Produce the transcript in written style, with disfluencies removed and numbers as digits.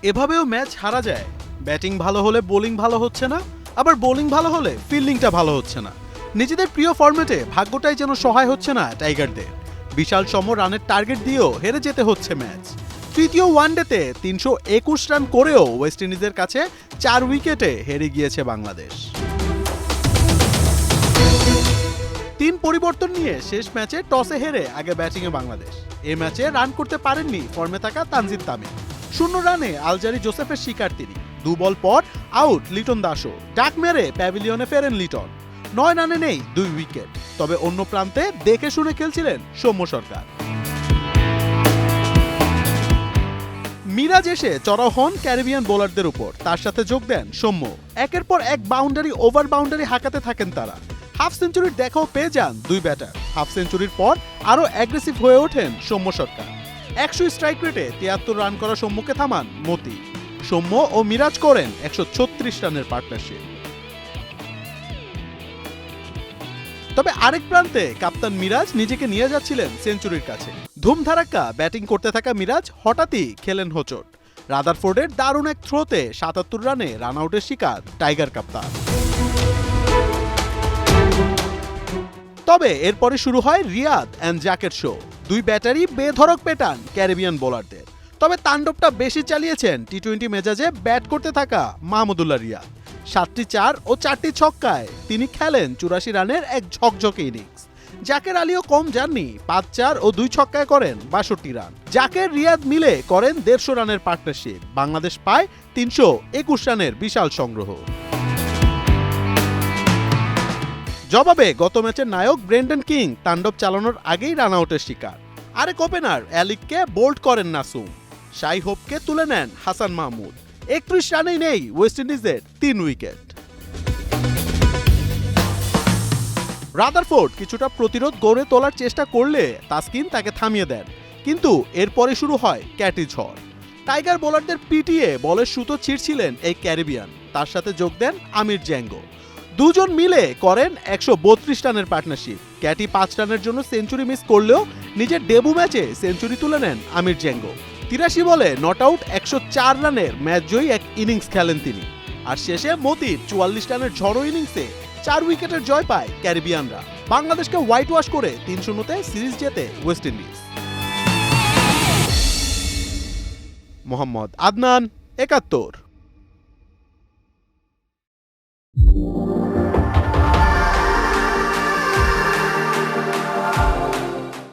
এভাবেও ম্যাচ হারা যায়। ব্যাটিং ভালো হলে বোলিং ভালো হচ্ছে না, আবার বোলিং ভালো হলে ফিল্ডিংটা ভালো হচ্ছে না। নিজেদের প্রিয় ফরম্যাটে ভাগ্যটাই যেন সহায় হচ্ছে না টাইগারদের। বিশাল সম রানের টার্গেট দিয়েও হেরে যেতে হচ্ছে ম্যাচ। তৃতীয় ওয়ানডেতে ৩২১ রান করেও ওয়েস্ট ইন্ডিজের কাছে ৪ উইকেটে হেরে গিয়েছে বাংলাদেশ। ৩ পরিবর্তন নিয়ে শেষ ম্যাচে টসে হেরে আগে ব্যাটিংয়ে বাংলাদেশ। এই ম্যাচে রান করতে পারেননি ফর্মে থাকা তানজিদ তামিম। ০ রানে আলজারি জোসেফের শিকার তিনি। ২ বল পর আউট লিটন দাসও। ডাক মেরে প্যাভিলিয়নে ফেরেন লিটন। ৯ রানে নেই ২ উইকেট। তবে অন্য প্রান্তে দেখে শুনে খেলছিলেন সৌম্য সরকার। মিরাজ এসে চড়াও হন ক্যারিবিয়ান বোলারদের উপর। তার সাথে যোগ দেন সৌম্য। একের পর এক বাউন্ডারি ওভার বাউন্ডারি হাঁকাতে থাকেন তারা। হাফ সেঞ্চুরির দেখাও পেয়ে যান দুই ব্যাটার। হাফ সেঞ্চুরির পর আরও অ্যাগ্রেসিভ হয়ে ওঠেন সৌম্য সরকার। ১০০ স্ট্রাইক রেটে ৭৩ রান করা সৌম্যকে থামান মতি। সৌম্য ও মিরাজ করেন ১৩৬ রানের পার্টনারশিপ। তবে আরেক প্রান্তে কাপ্তান মিরাজ নিজেকে নিয়ে যাচ্ছিলেন সেঞ্চুরির কাছে। ধুমধারাক্কা ব্যাটিং করতে থাকা মিরাজ হঠাৎই খেলেন হোঁচট। রাদারফোর্ডের দারুণ এক থ্রোতে ৭৭ রানে রান আউটের শিকার টাইগার কাপ্তান। তবে এরপরে শুরু হয় রিয়াদ অ্যান্ড জাকের শো। দুই ব্যাটারি বেধড়ক পেটান ক্যারিবিয়ান বোলারদের। তবে তাণ্ডবটা বেশি চালিয়েছেন টি-২০ মেজাজে ব্যাট করতে থাকা মাহমুদুল্লাহ রিয়াদ। ৭টি ৪ ও ৪টি ছক্কায় তিনি খেলেন ৮৪ রানের এক ঝকঝকে ইনিংস। জাকের আলীও কম যাননি, ৫ ৪ ও ২ ছক্কায় করেন ৬২ রান। জাকের রিয়াদ মিলে করেন ১৫০ রানের পার্টনারশিপ। বাংলাদেশ পায় ৩২১ রানের বিশাল সংগ্রহ। জবাবে গত ম্যাচের নায়ক ব্রেন্ডন কিং তাণ্ডব চালানোর আগেই রান আউটের শিকার। আরেক ওপেনার অ্যালিককে বোল্ড করেন নাসুম। শাই হোপকে তুলে নেন হাসান মাহমুদ। ৩১ রানেই নেই ওয়েস্ট ইন্ডিজের ৩ উইকেট। রাদারফোর্ড কিছুটা প্রতিরোধ গড়ে তোলার চেষ্টা করলে তাসকিন তাকে থামিয়ে দেন। কিন্তু এরপরে শুরু হয় ক্যাটি ঝড়। টাইগার বোলারদের পিটিয়ে বলের সুতো ছিঁড়ছিলেন এই ক্যারিবিয়ান। তার সাথে যোগ দেন আমির জ্যাঙ্গো। দুজন মিলে করেন ১৩২ রানের পার্টনারশিপ। ক্যাটি ৫ রানের জন্য সেঞ্চুরি মিস করলেও নিজের ডেবু ম্যাচে সেঞ্চুরি তুলে নেন আমির জ্যাঙ্গো। ৮৩ বলে নট আউট ১০৪ রানের ম্যাচ জয়ী এক ইনিংস খেলেন তিনি। আর শেষে মতির ৪৪ রানের ঝড়ো ইনিংসে ৪ উইকেটের জয় পায় ক্যারিবিয়ানরা। বাংলাদেশকে হোয়াইট ওয়াশ করে ৩-০তে সিরিজ জেতে ওয়েস্ট ইন্ডিজ। মোহাম্মদ আদনান, ৭১।